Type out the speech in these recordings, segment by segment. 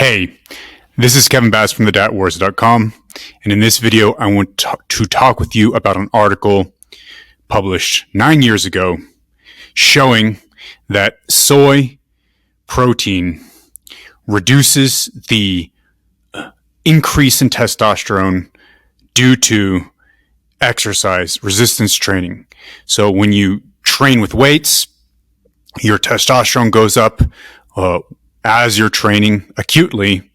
Hey, this is Kevin Bass from thedatwars.com, and in this video I want to talk with you about an article published 9 years ago showing that soy protein reduces the increase in testosterone due to exercise resistance training. So when you train with weights, your testosterone goes up as you're training acutely,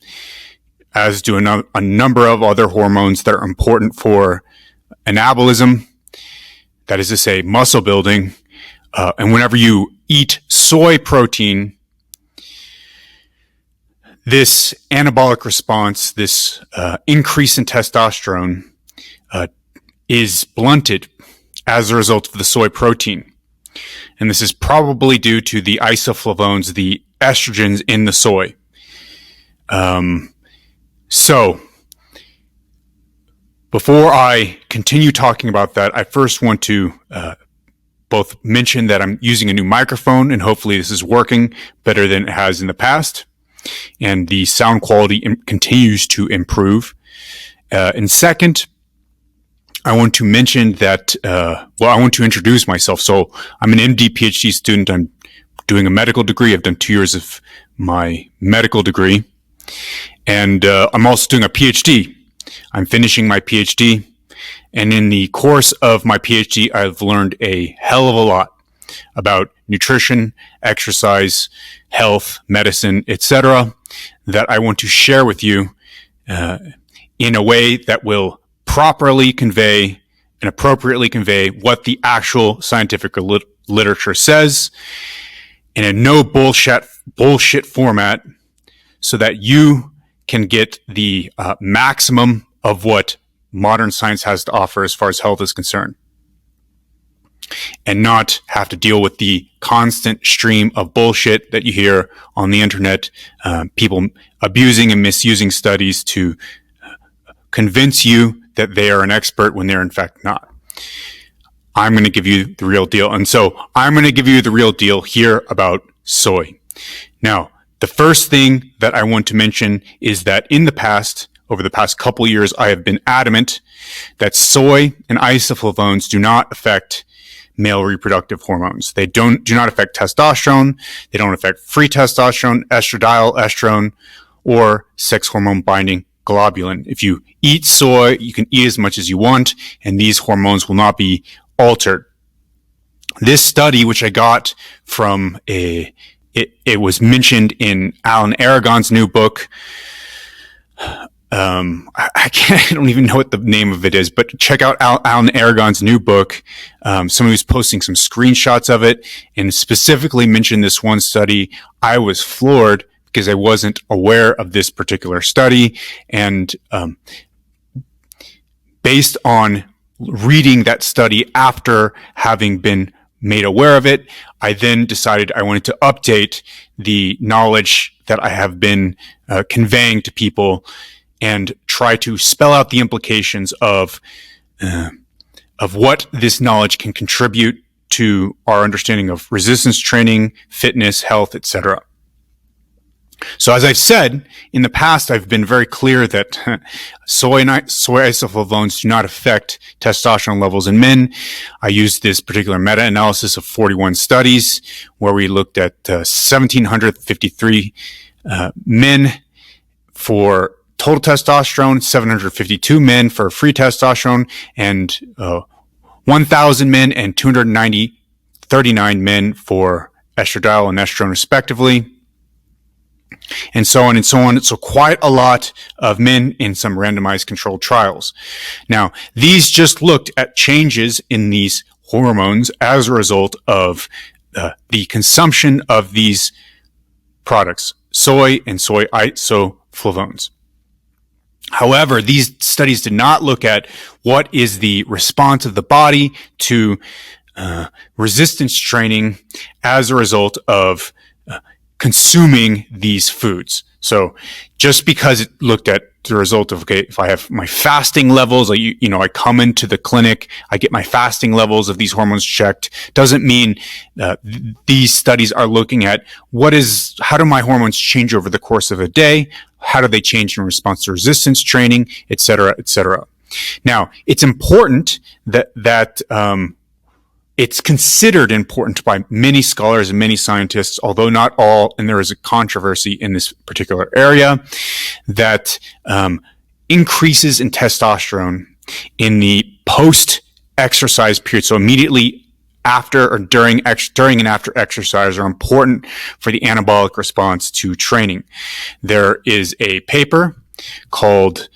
as do a number of other hormones that are important for anabolism, that is to say muscle building. And whenever you eat soy protein, this anabolic response, this increase in testosterone is blunted as a result of the soy protein. And this is probably due to the isoflavones, the estrogens in the soy. So before I continue talking about that, I first want to both mention that I'm using a new microphone, and hopefully this is working better than it has in the past, and the sound quality continues to improve. And second, I want to mention that, I want to introduce myself. So I'm an MD PhD student. I'm doing a medical degree. I've done 2 years of my medical degree. And I'm also doing a PhD. I'm finishing my PhD. And in the course of my PhD, I've learned a hell of a lot about nutrition, exercise, health, medicine, etc., that I want to share with you in a way that will properly convey and appropriately convey what the actual scientific literature says in a no bullshit format, so that you can get the maximum of what modern science has to offer as far as health is concerned, and not have to deal with the constant stream of bullshit that you hear on the internet, people abusing and misusing studies to convince you that they are an expert when they're in fact not. I'm going to give you the real deal. And so I'm going to give you the real deal here about soy. Now, the first thing that I want to mention is that in the past, over the past couple years, I have been adamant that soy and isoflavones do not affect male reproductive hormones. They do not affect testosterone. They don't affect free testosterone, estradiol, estrone, or sex hormone binding globulin. If you eat soy, you can eat as much as you want, and these hormones will not be altered. This study, which I got from it was mentioned in Alan Aragon's new book. I don't even know what the name of it is, but check out Alan Aragon's new book. Somebody was posting some screenshots of it and specifically mentioned this one study. I was floored because I wasn't aware of this particular study. And based on reading that study after having been made aware of it, I then decided I wanted to update the knowledge that I have been conveying to people and try to spell out the implications of what this knowledge can contribute to our understanding of resistance training, fitness, health, etc. So as I've said, in the past, I've been very clear that soy isoflavones do not affect testosterone levels in men. I used this particular meta-analysis of 41 studies where we looked at 1,753 men39 total testosterone, 752 men for free testosterone, and 1,000 men and 239 men for estradiol and estrone respectively. And so on and so on. So quite a lot of men in some randomized controlled trials. Now, these just looked at changes in these hormones as a result of the consumption of these products, soy and soy isoflavones. However, these studies did not look at what is the response of the body to resistance training as a result of consuming these foods. So just because it looked at the result of, okay, if I have my fasting levels, like, I come into the clinic, I get my fasting levels of these hormones checked, doesn't mean these studies are looking at how do my hormones change over the course of a day? How do they change in response to resistance training, et cetera, et cetera. Now, it's important that it's considered important by many scholars and many scientists, although not all, and there is a controversy in this particular area, that increases in testosterone in the post-exercise period, so immediately after or during and after exercise, are important for the anabolic response to training. There is a paper called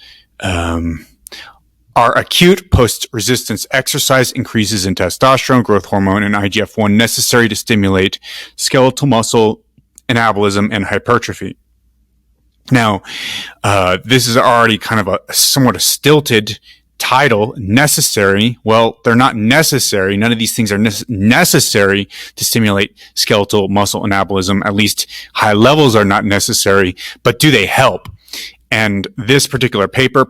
Are acute post-resistance exercise increases in testosterone, growth hormone, and IGF-1 necessary to stimulate skeletal muscle anabolism and hypertrophy? Now, this is already kind of a somewhat a stilted title. Necessary. Well, they're not necessary. None of these things are necessary to stimulate skeletal muscle anabolism. At least high levels are not necessary, but do they help? And this particular paper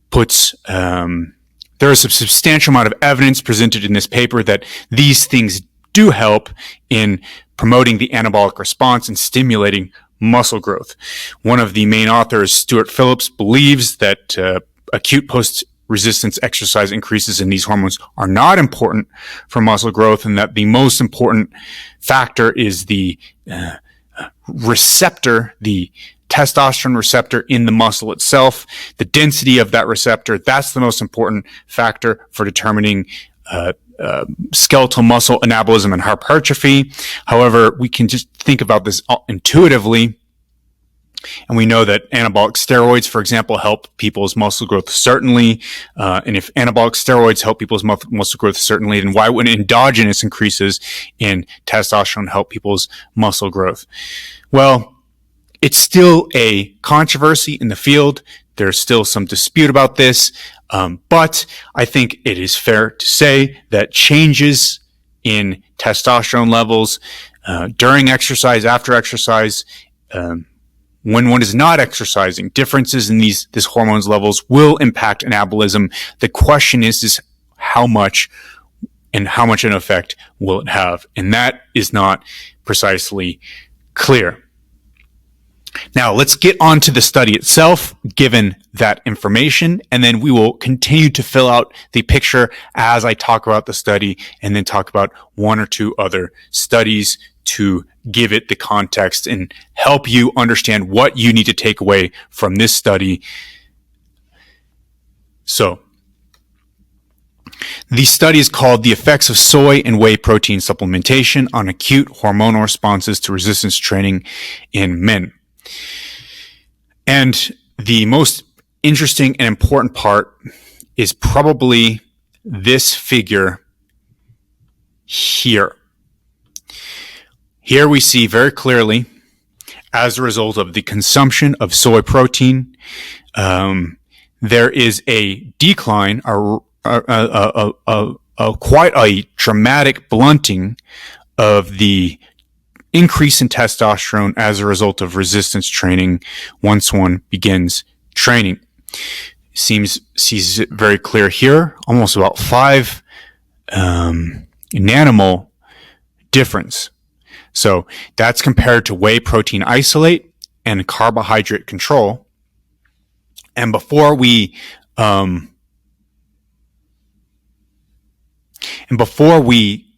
puts, there is a substantial amount of evidence presented in this paper that these things do help in promoting the anabolic response and stimulating muscle growth. One of the main authors, Stuart Phillips, believes that acute post-resistance exercise increases in these hormones are not important for muscle growth, and that the most important factor is the receptor, the testosterone receptor in the muscle itself, the density of that receptor. That's the most important factor for determining skeletal muscle anabolism and hypertrophy. However, we can just think about this intuitively, and we know that anabolic steroids, for example, help people's muscle growth, certainly. And if anabolic steroids help people's muscle growth, certainly, then why wouldn't endogenous increases in testosterone help people's muscle growth? Well, it's still a controversy in the field. There's still some dispute about this. But I think it is fair to say that changes in testosterone levels during exercise, after exercise, when one is not exercising, differences in these hormones levels will impact anabolism. The question is how much and how much an effect will it have? And that is not precisely clear. Now, let's get on to the study itself, given that information, and then we will continue to fill out the picture as I talk about the study, and then talk about one or two other studies to give it the context and help you understand what you need to take away from this study. So, the study is called The Effects of Soy and Whey Protein Supplementation on Acute Hormonal Responses to Resistance Training in Men. And the most interesting and important part is probably this figure here. Here we see very clearly, as a result of the consumption of soy protein, there is a decline, quite a dramatic blunting of the increase in testosterone as a result of resistance training once one begins training. Sees it very clear here, almost about 5 nanomole difference. So that's compared to whey protein isolate and carbohydrate control. And before we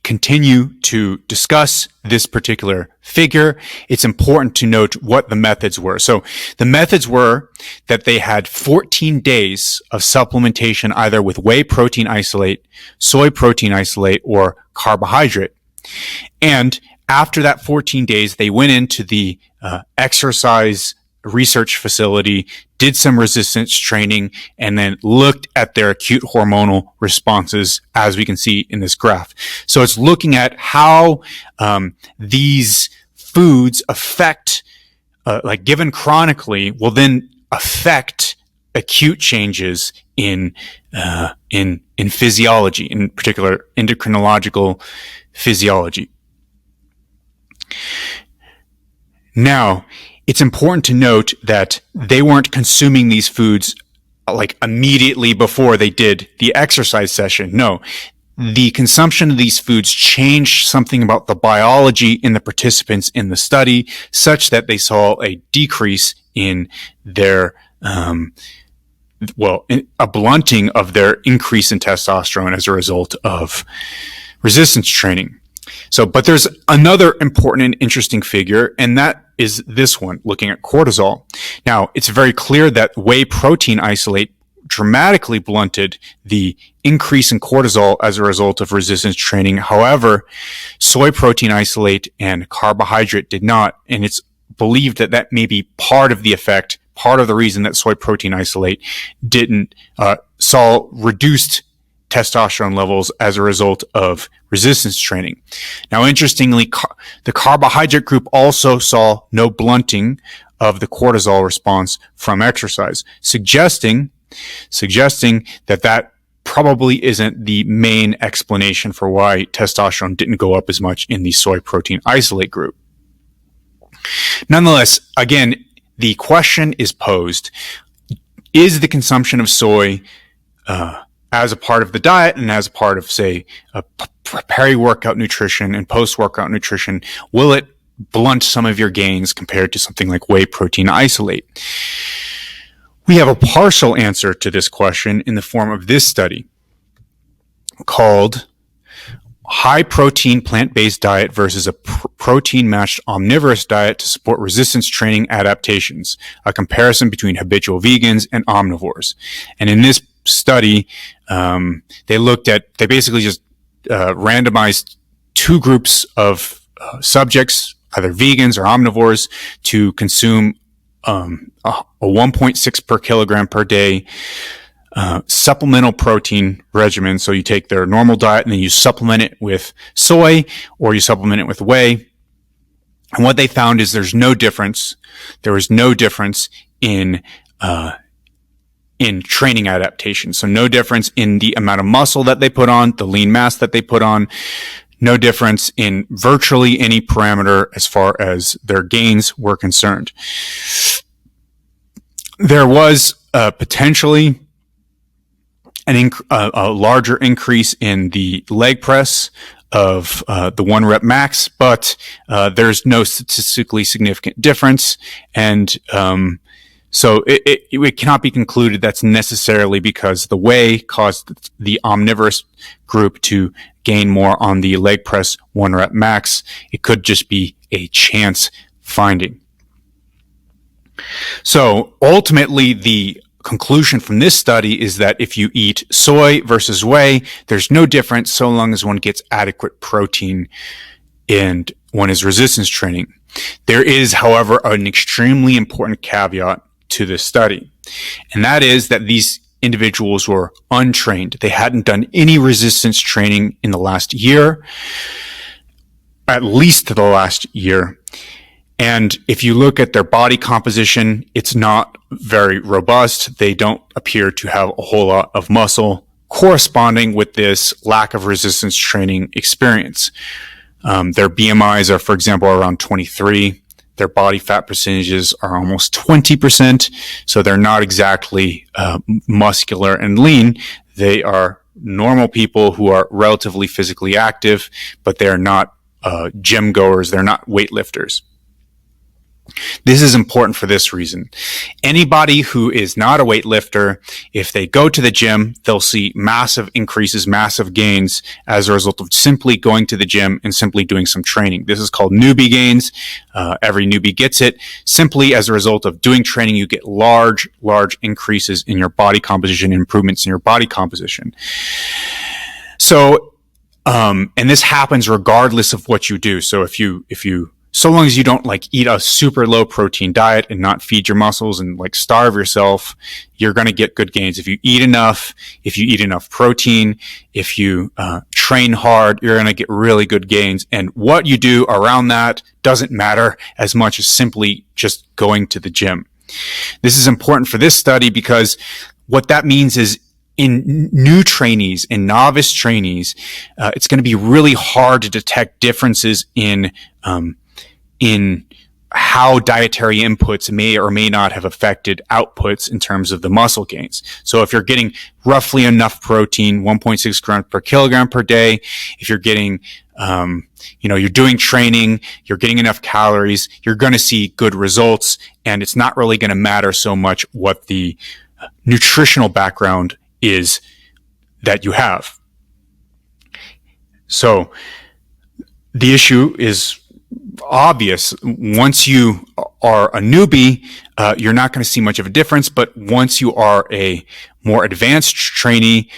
continue to discuss this particular figure, it's important to note what the methods were. So the methods were that they had 14 days of supplementation either with whey protein isolate, soy protein isolate, or carbohydrate. And after that 14 days, they went into the exercise research facility, did some resistance training, and then looked at their acute hormonal responses, as we can see in this graph. So it's looking at how these foods affect, like given chronically, will then affect acute changes in physiology, in particular endocrinological physiology. Now, it's important to note that they weren't consuming these foods like immediately before they did the exercise session. No, the consumption of these foods changed something about the biology in the participants in the study, such that they saw a decrease in their a blunting of their increase in testosterone as a result of resistance training. So, but there's another important and interesting figure, and that is this one, looking at cortisol. Now, it's very clear that whey protein isolate dramatically blunted the increase in cortisol as a result of resistance training. However, soy protein isolate and carbohydrate did not, and it's believed that that may be part of the effect, part of the reason that soy protein isolate didn't saw reduced testosterone levels as a result of resistance training. Now, interestingly, the carbohydrate group also saw no blunting of the cortisol response from exercise, suggesting that that probably isn't the main explanation for why testosterone didn't go up as much in the soy protein isolate group. Nonetheless, again, the question is posed, is the consumption of soy as a part of the diet and as a part of, say, peri-workout nutrition and post-workout nutrition, will it blunt some of your gains compared to something like whey protein isolate? We have a partial answer to this question in the form of this study called High Protein Plant-Based Diet versus a Protein-Matched Omnivorous Diet to Support Resistance Training Adaptations, a comparison between habitual vegans and omnivores. And in this study, they basically just randomized two groups of subjects, either vegans or omnivores, to consume a 1.6 per kilogram per day supplemental protein regimen. So you take their normal diet and then you supplement it with soy or you supplement it with whey. And what they found is there's no difference. There was no difference in training adaptation. So no difference in the amount of muscle that they put on, the lean mass that they put on, no difference in virtually any parameter as far as their gains were concerned. There was potentially a larger increase in the leg press of the 1 rep max, but there's no statistically significant difference. And so it cannot be concluded that's necessarily because the whey caused the omnivorous group to gain more on the leg press 1 rep max. It could just be a chance finding. So ultimately, the conclusion from this study is that if you eat soy versus whey, there's no difference so long as one gets adequate protein and one is resistance training. There is, however, an extremely important caveat to this study, and that is that these individuals were untrained. They hadn't done any resistance training in the last year, at least the last year. And if you look at their body composition, it's not very robust. They don't appear to have a whole lot of muscle corresponding with this lack of resistance training experience. Their BMIs are, for example, around 23. Their body fat percentages are almost 20%. So they're not exactly muscular and lean. They are normal people who are relatively physically active, but they're not gym goers. They're not weightlifters. This is important for this reason. Anybody who is not a weightlifter, if they go to the gym, they'll see massive increases, massive gains as a result of simply going to the gym and simply doing some training. This is called newbie gains. Every newbie gets it. Simply as a result of doing training, you get large increases in your body composition, improvements in your body composition. So, and this happens regardless of what you do. So so long as you don't eat a super low protein diet and not feed your muscles and starve yourself, you're going to get good gains. If you eat enough protein, if you train hard, you're going to get really good gains. And what you do around that doesn't matter as much as simply just going to the gym. This is important for this study because what that means is in new trainees and novice trainees, it's going to be really hard to detect differences in how dietary inputs may or may not have affected outputs in terms of the muscle gains. So if you're getting roughly enough protein, 1.6 grams per kilogram per day, if you're getting, you're doing training, you're getting enough calories, you're going to see good results. And it's not really going to matter so much what the nutritional background is that you have. So the issue is obvious. Once you are a newbie, you're not going to see much of a difference. But once you are a more advanced trainee,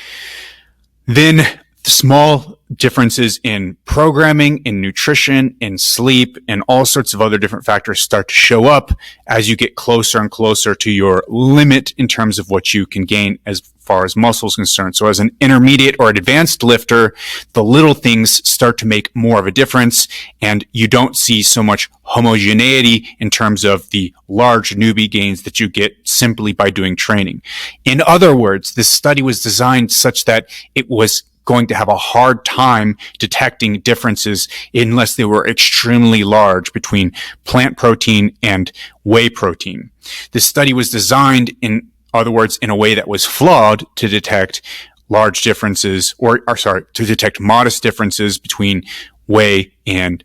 then small differences in programming, in nutrition, in sleep, and all sorts of other different factors start to show up as you get closer and closer to your limit in terms of what you can gain as far as muscle is concerned. So as an intermediate or advanced lifter, the little things start to make more of a difference, and you don't see so much homogeneity in terms of the large newbie gains that you get simply by doing training. In other words, this study was designed such that it was going to have a hard time detecting differences unless they were extremely large between plant protein and whey protein. This study was designed, in other words, in a way that was flawed to detect large differences, to detect modest differences between whey and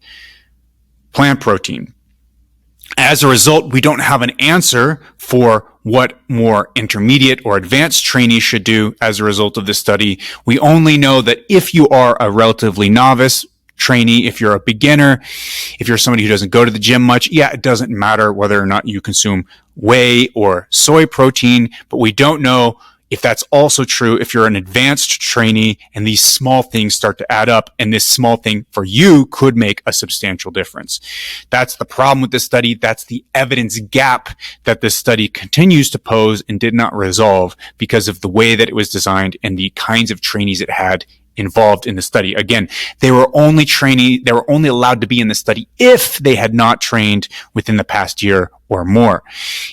plant protein. As a result, we don't have an answer for what more intermediate or advanced trainees should do as a result of this study. We only know that if you are a relatively novice trainee, if you're a beginner, if you're somebody who doesn't go to the gym much, it doesn't matter whether or not you consume whey or soy protein, but we don't know if that's also true if you're an advanced trainee and these small things start to add up, and this small thing for you could make a substantial difference. That's the problem with this study. That's the evidence gap that this study continues to pose and did not resolve because of the way that it was designed and the kinds of trainees it had involved in the study. Again, they were only allowed to be in the study if they had not trained within the past year or more.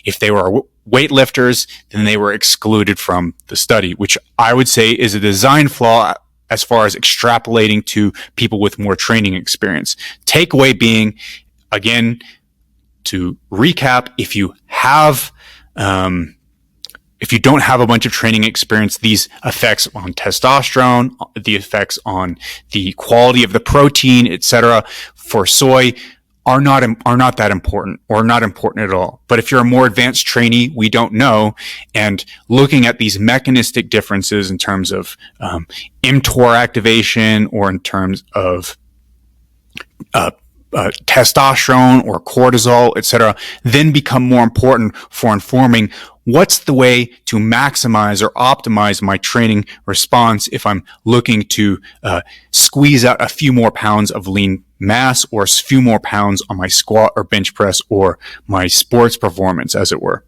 If they were weightlifters, then they were excluded from the study, which I would say is a design flaw as far as extrapolating to people with more training experience. Takeaway being, again, to recap, if you don't have a bunch of training experience, these effects on testosterone, the effects on the quality of the protein, etc., for soy are not that important, or not important at all. But if you're a more advanced trainee, we don't know. And looking at these mechanistic differences in terms of mTOR activation, or in terms of testosterone or cortisol, etc., then become more important for informing what's the way to maximize or optimize my training response if I'm looking to squeeze out a few more pounds of lean mass, or a few more pounds on my squat or bench press, or my sports performance, as it were.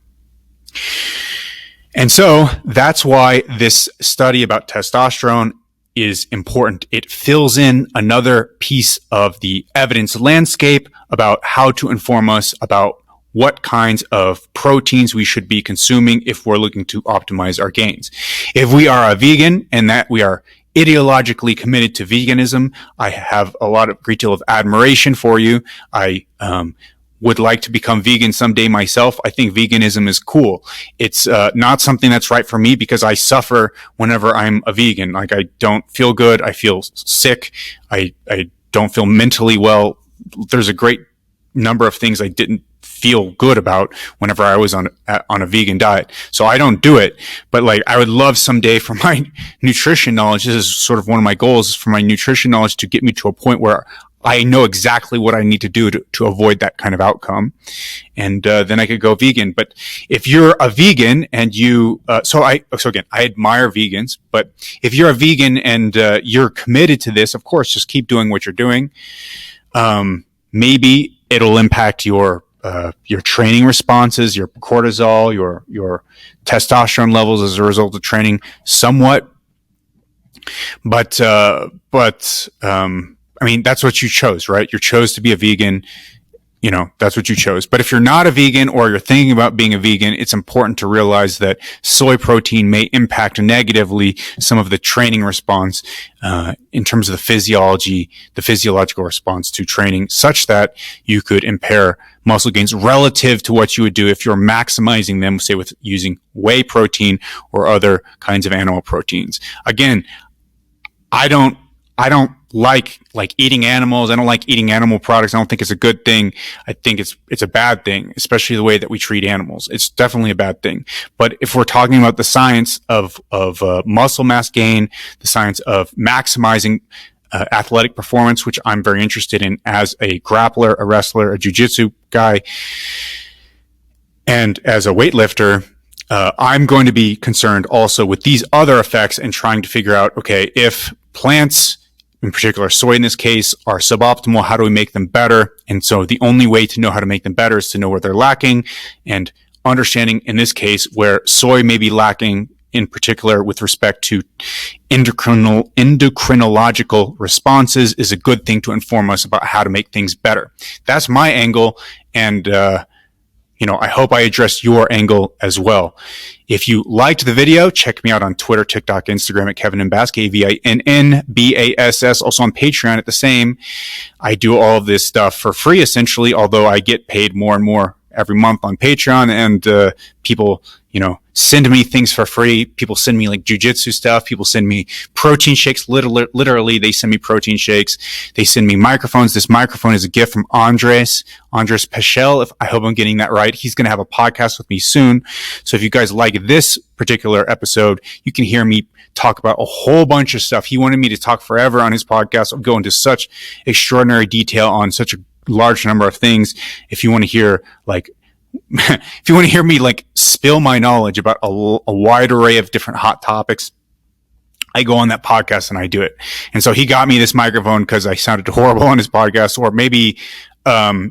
And so that's why this study about testosterone is important. It fills in another piece of the evidence landscape about how to inform us about what kinds of proteins we should be consuming if we're looking to optimize our gains. If we are a vegan and that we are ideologically committed to veganism, I have a great deal of admiration for you. I would like to become vegan someday myself. I think veganism is cool. It's not something that's right for me because I suffer whenever I'm a vegan. Like, I don't feel good. I feel sick. I don't feel mentally well. There's a great number of things I didn't feel good about whenever I was on a vegan diet. So I don't do it, but I would love someday for my nutrition knowledge. This is sort of one of my goals, for my nutrition knowledge to get me to a point where I know exactly what I need to do to avoid that kind of outcome. And then I could go vegan. But if you're a vegan and so again, I admire vegans, but if you're a vegan and you're committed to this, of course, just keep doing what you're doing. Maybe it'll impact your training responses, your cortisol, your testosterone levels as a result of training somewhat. But I mean, that's what you chose, right? You chose to be a vegan. that's what you chose. But if you're not a vegan or you're thinking about being a vegan, it's important to realize that soy protein may impact negatively some of the training response in terms of the physiological response to training, such that you could impair muscle gains relative to what you would do if you're maximizing them, say with using whey protein or other kinds of animal proteins. Again, I don't like eating animals. I don't like eating animal products. I don't think it's a good thing. I think it's a bad thing, especially the way that we treat animals. It's definitely a bad thing. But if we're talking about the science of muscle mass gain, the science of maximizing athletic performance, which I'm very interested in as a grappler, a wrestler, a jiu-jitsu guy, and as a weightlifter, I'm going to be concerned also with these other effects and trying to figure out, okay, if plants, in particular soy in this case, are suboptimal, how do we make them better? And so the only way to know how to make them better is to know where they're lacking, and understanding in this case where soy may be lacking, in particular with respect to endocrinological responses, is a good thing to inform us about how to make things better. That's my angle, and I hope I addressed your angle as well. If you liked the video, check me out on Twitter, TikTok, Instagram at Kevin Bass, KevinnBass, also on Patreon at the same. I do all of this stuff for free, essentially, although I get paid more and more every month on Patreon, and people, send me things for free. People send me like jujitsu stuff. People send me protein shakes. Literally, they send me protein shakes. They send me microphones. This microphone is a gift from Andres Pechel. I hope I'm getting that right. He's going to have a podcast with me soon. So if you guys like this particular episode, you can hear me talk about a whole bunch of stuff. He wanted me to talk forever on his podcast. I'll go into such extraordinary detail on such a large number of things. If you want to hear me spill my knowledge about a wide array of different hot topics, I go on that podcast and I do it. And so he got me this microphone because I sounded horrible on his podcast, or maybe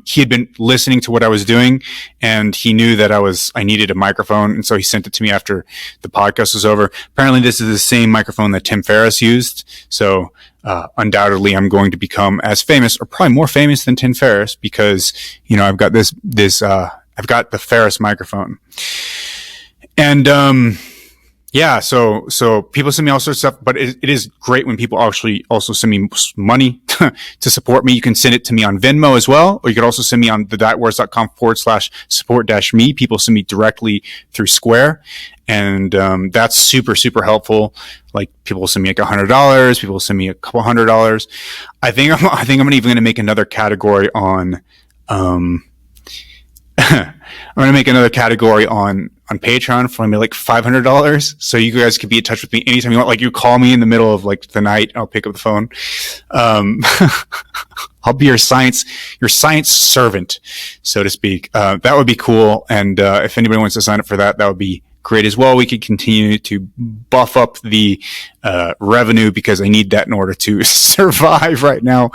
he had been listening to what I was doing and he knew that I needed a microphone. And so he sent it to me after the podcast was over. Apparently this is the same microphone that Tim Ferriss used. So, undoubtedly I'm going to become as famous, or probably more famous than Tim Ferriss, because, I've got I've got the Ferriss microphone. And, so people send me all sorts of stuff, but it is great when people actually also send me money to support me. You can send it to me on Venmo as well, or you could also send me on thedietwars.com/support-me. People send me directly through Square. And, that's super, super helpful. Like, people will send me like $100. People will send me a couple $100. I think I'm even going to make another category on, I'm going to make another category on Patreon for maybe like $500. So you guys can be in touch with me anytime you want. Like, you call me in the middle of the night, I'll pick up the phone. I'll be your science servant, so to speak. That would be cool. And, if anybody wants to sign up for that, that would be great as well. We could continue to buff up the, revenue, because I need that in order to survive right now.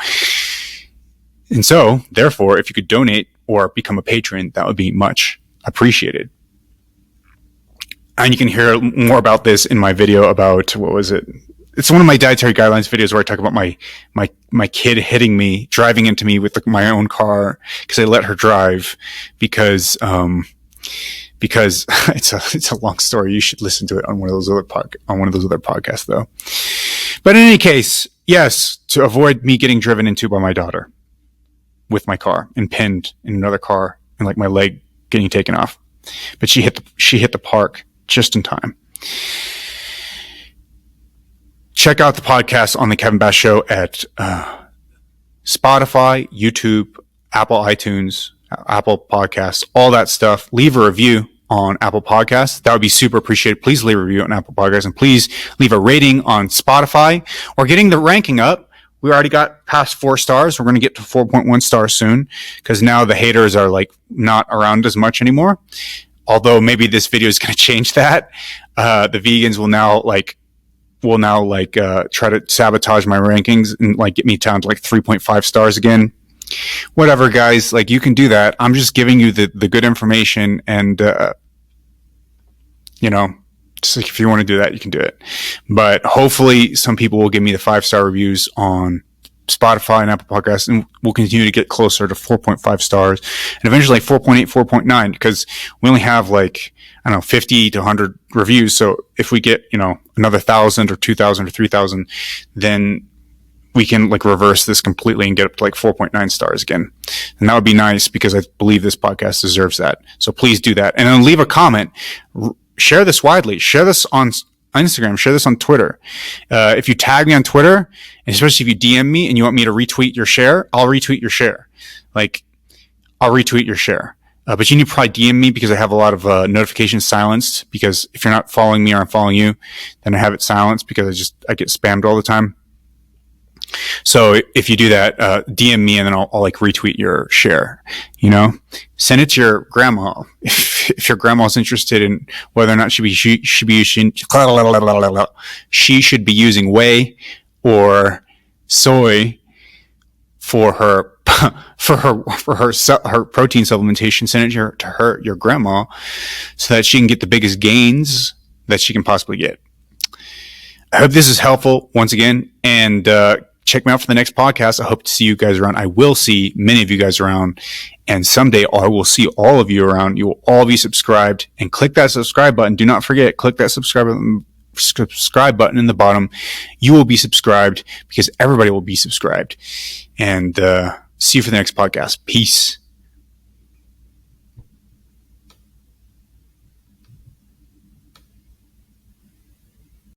And so, therefore, if you could donate or become a patron, that would be much appreciated. And you can hear more about this in my video about, what was it? It's one of my dietary guidelines videos where I talk about my kid hitting me, driving into me with my own car, because I let her drive, because it's a long story. You should listen to it on one of those other podcasts though. But in any case, yes, to avoid me getting driven into by my daughter with my car and pinned in another car, and like my leg getting taken off. But she hit the park just in time. Check out the podcast on the Kevin Bass Show at Spotify, YouTube, Apple iTunes, Apple Podcasts, all that stuff. Leave a review on Apple Podcasts. That would be super appreciated. Please leave a review on Apple Podcasts, and please leave a rating on Spotify. We're getting the ranking up. We already got past 4 stars. We're going to get to 4.1 stars soon, because now the haters are not around as much anymore. Although maybe this video is going to change that. The vegans will now try to sabotage my rankings and get me down to 3.5 stars again. Whatever, guys. You can do that. I'm just giving you the good information, and just if you want to do that, you can do it. But hopefully some people will give me the 5-star reviews on Spotify and Apple Podcasts, and we'll continue to get closer to 4.5 stars and eventually 4.8, 4.9, because we only have 50 to 100 reviews. So if we get, another 1,000 or 2,000 or 3,000, then we can reverse this completely and get up to 4.9 stars again. And that would be nice, because I believe this podcast deserves that. So please do that. And then leave a comment. Share this widely. Share this on Instagram. Share this on Twitter. If you tag me on Twitter, and especially if you DM me and you want me to retweet your share, I'll retweet your share. I'll retweet your share. But you need to probably DM me, because I have a lot of notifications silenced, because if you're not following me or I'm following you, then I have it silenced, because I get spammed all the time. So if you do that, DM me, and then I'll retweet your share. Send it to your grandma if your grandma's interested in whether or not she should be using whey or soy for her protein supplementation. Send it to your grandma, so that she can get the biggest gains that she can possibly get. I hope this is helpful once again, and check me out for the next podcast. I hope to see you guys around. I will see many of you guys around, and someday I will see all of you around. You will all be subscribed, and click that subscribe button. Do not forget, click that subscribe button in the bottom. You will be subscribed, because everybody will be subscribed. And see you for the next podcast. Peace.